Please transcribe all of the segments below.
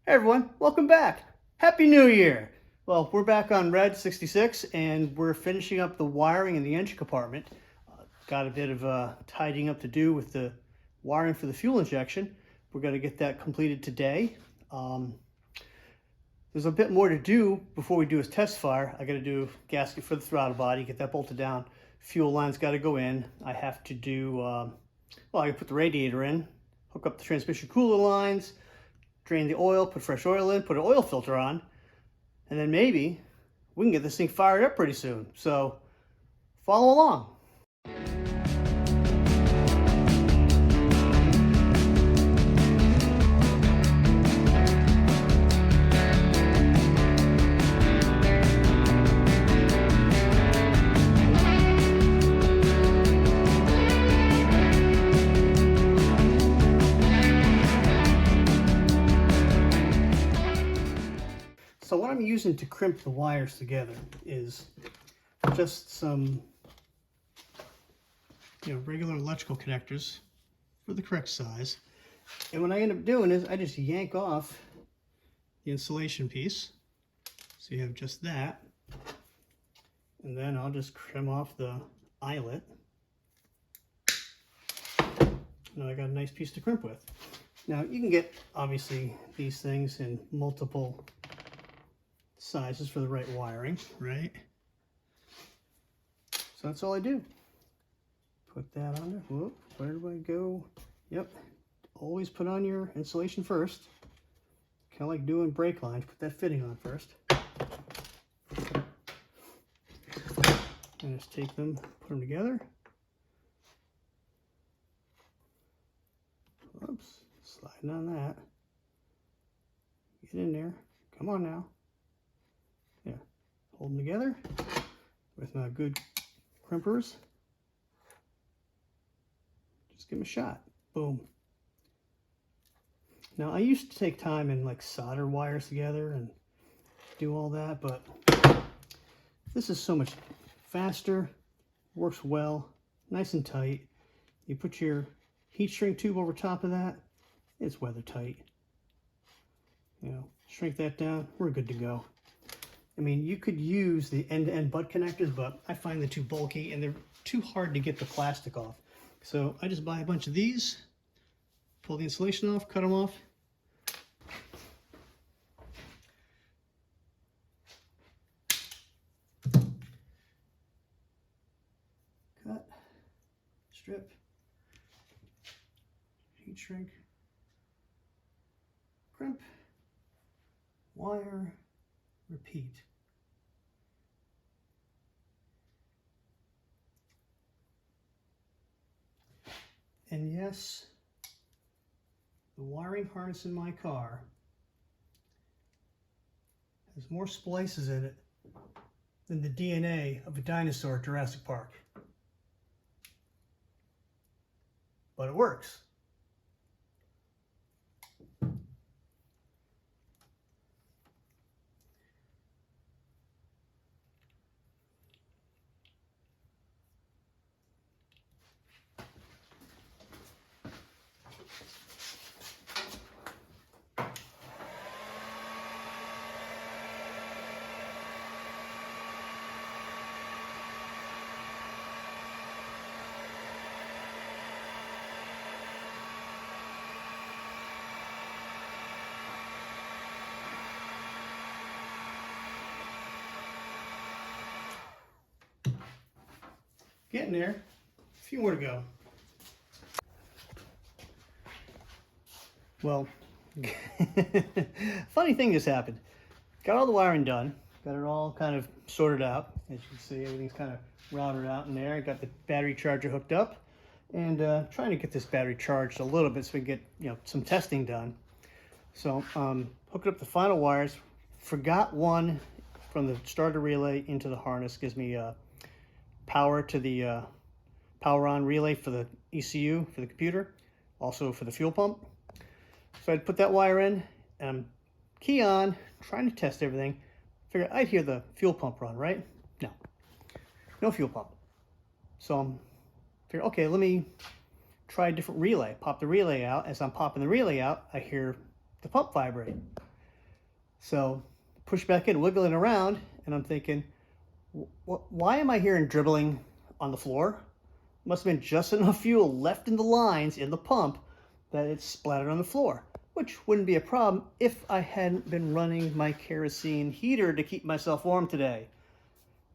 Hey everyone, welcome back. Happy New Year. Well, we're back on Red 66 and we're finishing up the wiring in the engine compartment. Got a bit of tidying up to do with the wiring for the fuel injection. We're going to get that completed today. There's a bit more to do before we do his test fire. I got to do gasket for the throttle body, get that bolted down. Fuel line's got to go in. I have to do, I got to put the radiator in, hook up the transmission cooler lines, drain the oil, put fresh oil in, put an oil filter on, and then maybe we can get this thing fired up pretty soon. So follow along. So what I'm using to crimp the wires together is just some regular electrical connectors for the correct size. And what I end up doing is I just yank off the insulation piece. So you have just that. And then I'll just trim off the eyelet. Now I got a nice piece to crimp with. Now you can get, obviously, these things in multiple sizes for the right wiring, right? So that's all I do. Put that on there. Whoop, where do I go? Yep, always put on your insulation first. Kind of like doing brake lines, put that fitting on first. And just take them, put them together. Oops, sliding on that. Get in there, come on now. Yeah, hold them together with my good crimpers. Just give them a shot. Boom. Now I used to take time and like solder wires together and do all that, but this is so much faster, works well, nice and tight. You put your heat shrink tube over top of that, it's weather tight. Shrink that down, we're good to go. I mean, you could use the end-to-end butt connectors, but I find them too bulky and they're too hard to get the plastic off. So I just buy a bunch of these, pull the insulation off, cut them off. Cut, strip, heat shrink, crimp, wire, repeat. And yes, the wiring harness in my car has more splices in it than the DNA of a dinosaur at Jurassic Park. But it works. Getting there. A few more to go. Well, funny thing just happened. Got all the wiring done. Got it all kind of sorted out. As you can see, everything's kind of routed out in there. Got the battery charger hooked up. And trying to get this battery charged a little bit so we can get some testing done. So hooking up the final wires. Forgot one from the starter relay into the harness. Gives me power to the power on relay for the ECU for the computer, also for the fuel pump. So I'd put that wire in and I'm key on, trying to test everything. Figure I'd hear the fuel pump run, right? No fuel pump. So I'm figure, okay, let me try a different relay. Pop the relay out. As I'm popping the relay out, I hear the pump vibrate. So push back in, wiggling around, and I'm thinking, why am I hearing dribbling on the floor? Must have been just enough fuel left in the lines in the pump that it splattered on the floor, which wouldn't be a problem if I hadn't been running my kerosene heater to keep myself warm today.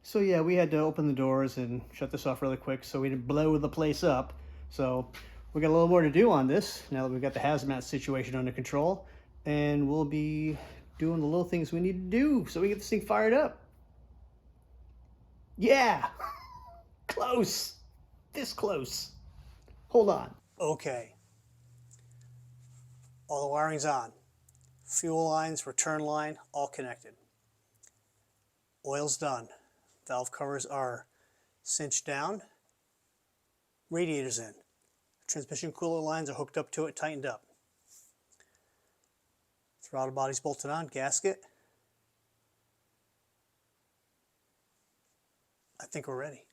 So yeah, we had to open the doors and shut this off really quick so we didn't blow the place up. So we got a little more to do on this now that we've got the hazmat situation under control, and we'll be doing the little things we need to do so we get this thing fired up. Yeah, close, this close. Hold on. Okay, all the wiring's on. Fuel lines, return line, all connected. Oil's done. Valve covers are cinched down. Radiator's in. Transmission cooler lines are hooked up to it, tightened up. Throttle body's bolted on, gasket. I think we're ready.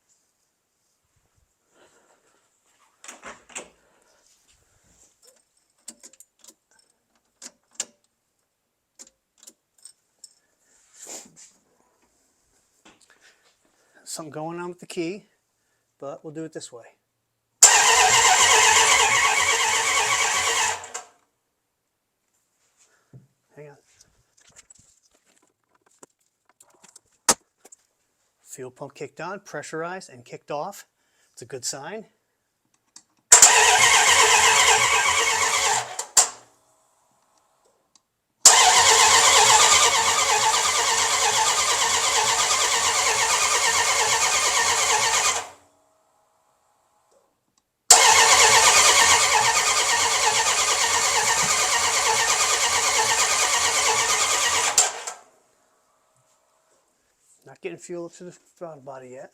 Something going on with the key, but we'll do it this way. Hang on. Fuel pump kicked on, pressurized, and kicked off. It's a good sign. Not getting fuel to the throttle body yet.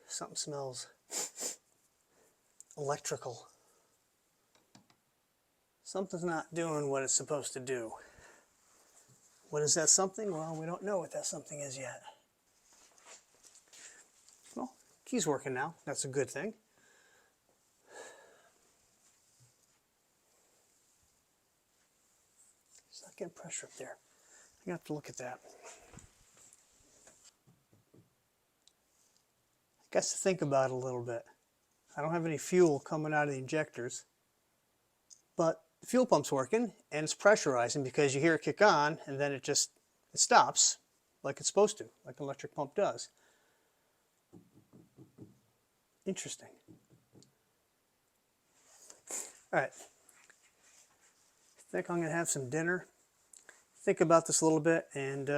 Something smells electrical. Something's not doing what it's supposed to do. What is that something? Well, we don't know what that something is yet. Well, key's working now. That's a good thing. It's not getting pressure up there. I'm gonna have to look at that. I guess to think about it a little bit. I don't have any fuel coming out of the injectors, but the fuel pump's working and it's pressurizing because you hear it kick on and then it stops like it's supposed to, like an electric pump does. Interesting. All right. I think I'm going to have some dinner. Think about this a little bit and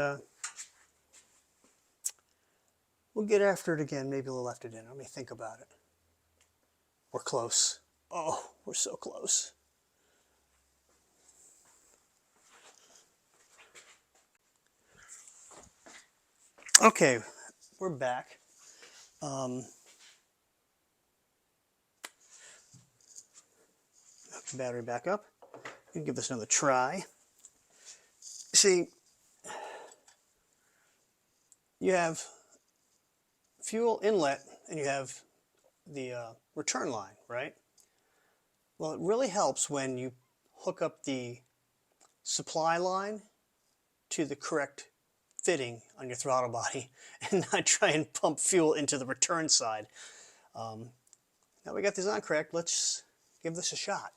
we'll get after it again, maybe a little after dinner. Let me think about it. We're close. Oh, we're so close. Okay, we're back. Battery back up. And give this another try. See, you have fuel inlet and you have the return line, right? Well, it really helps when you hook up the supply line to the correct fitting on your throttle body and not try and pump fuel into the return side. Now we got these on correct, let's give this a shot.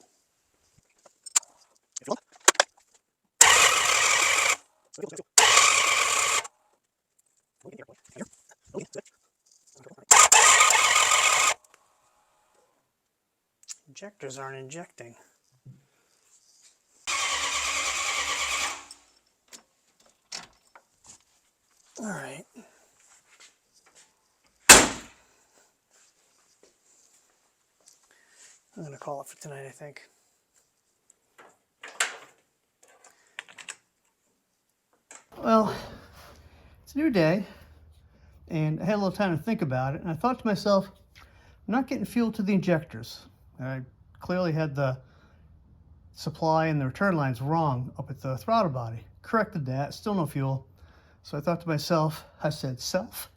Injectors aren't injecting. All right. I'm going to call it for tonight, I think. Well, it's a new day, and I had a little time to think about it, and I thought to myself, I'm not getting fuel to the injectors. I clearly had the supply and the return lines wrong up at the throttle body. Corrected that, still no fuel. So I thought to myself, I said, self,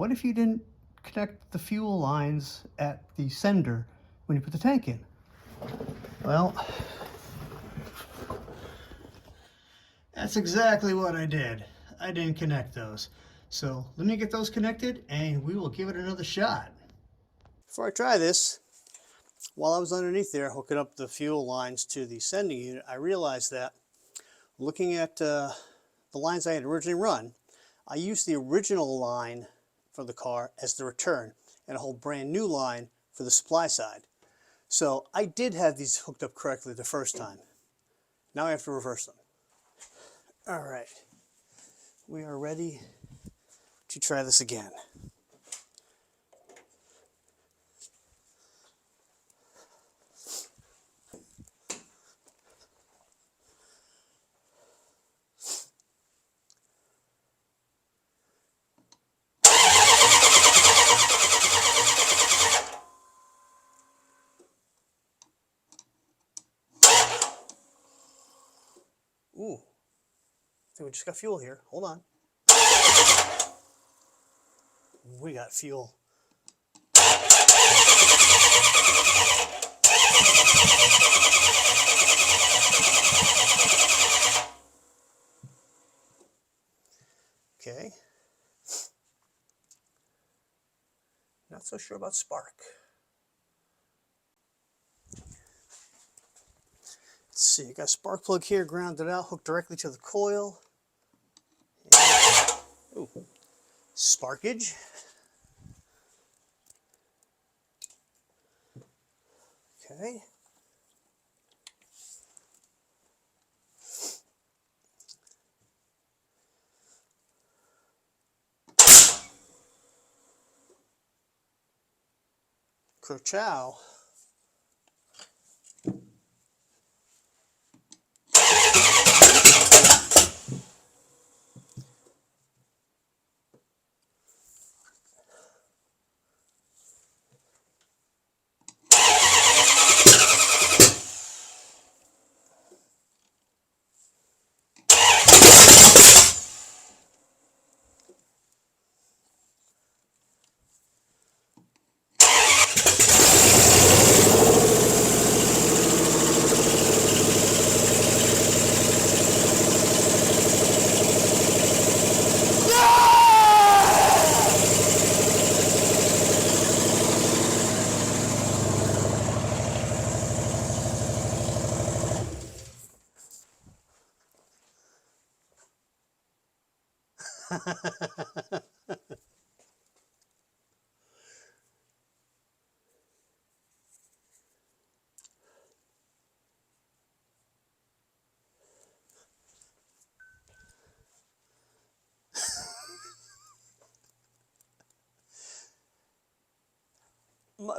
What if you didn't connect the fuel lines at the sender when you put the tank in? Well, that's exactly what I did. I didn't connect those. So let me get those connected and we will give it another shot. Before I try this, while I was underneath there hooking up the fuel lines to the sending unit, I realized that looking at the lines I had originally run, I used the original line for the car as the return and a whole brand new line for the supply side. So I did have these hooked up correctly the first time. Now I have to reverse them. All right, we are ready to try this again. Ooh, I think we just got fuel here. Hold on. We got fuel. Okay. Not so sure about spark. Let's see, I got a spark plug here grounded out, hooked directly to the coil. Ooh, sparkage. Okay. Kerchow.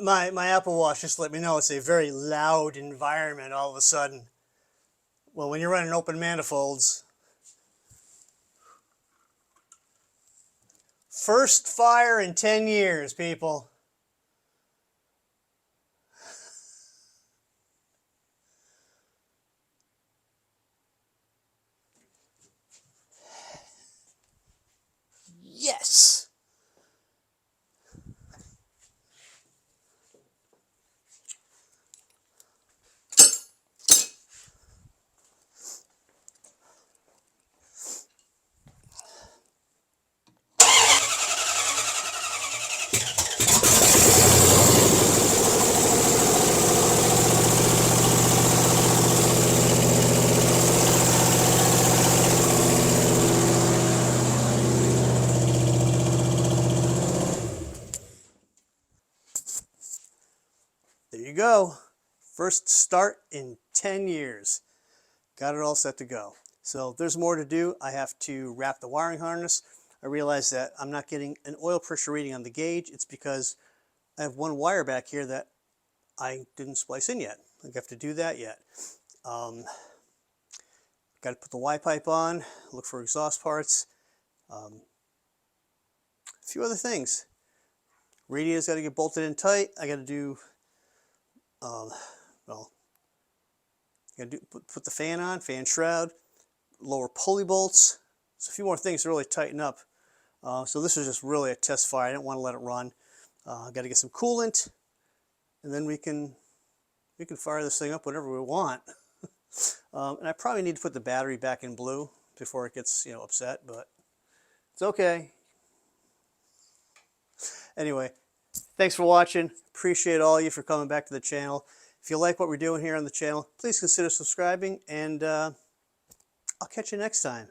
My Apple Watch just let me know it's a very loud environment all of a sudden. Well, when you're running open manifolds. First fire in 10 years, people. Yes. There you go. First start in 10 years. Got it all set to go. So there's more to do. I have to wrap the wiring harness. I realize that I'm not getting an oil pressure reading on the gauge. It's because I have one wire back here that I didn't splice in yet. I have to do that yet. Got to put the Y pipe on, look for exhaust parts. A few other things. Radio's got to get bolted in tight. I got to do, put the fan on, fan shroud, lower pulley bolts. There's a few more things to really tighten up. So this is just really a test fire. I didn't want to let it run. Got to get some coolant, and then we can fire this thing up whenever we want. And I probably need to put the battery back in blue before it gets, you know, upset, but it's okay. Anyway, thanks for watching. Appreciate all of you for coming back to the channel. If you like what we're doing here on the channel, please consider subscribing, and I'll catch you next time.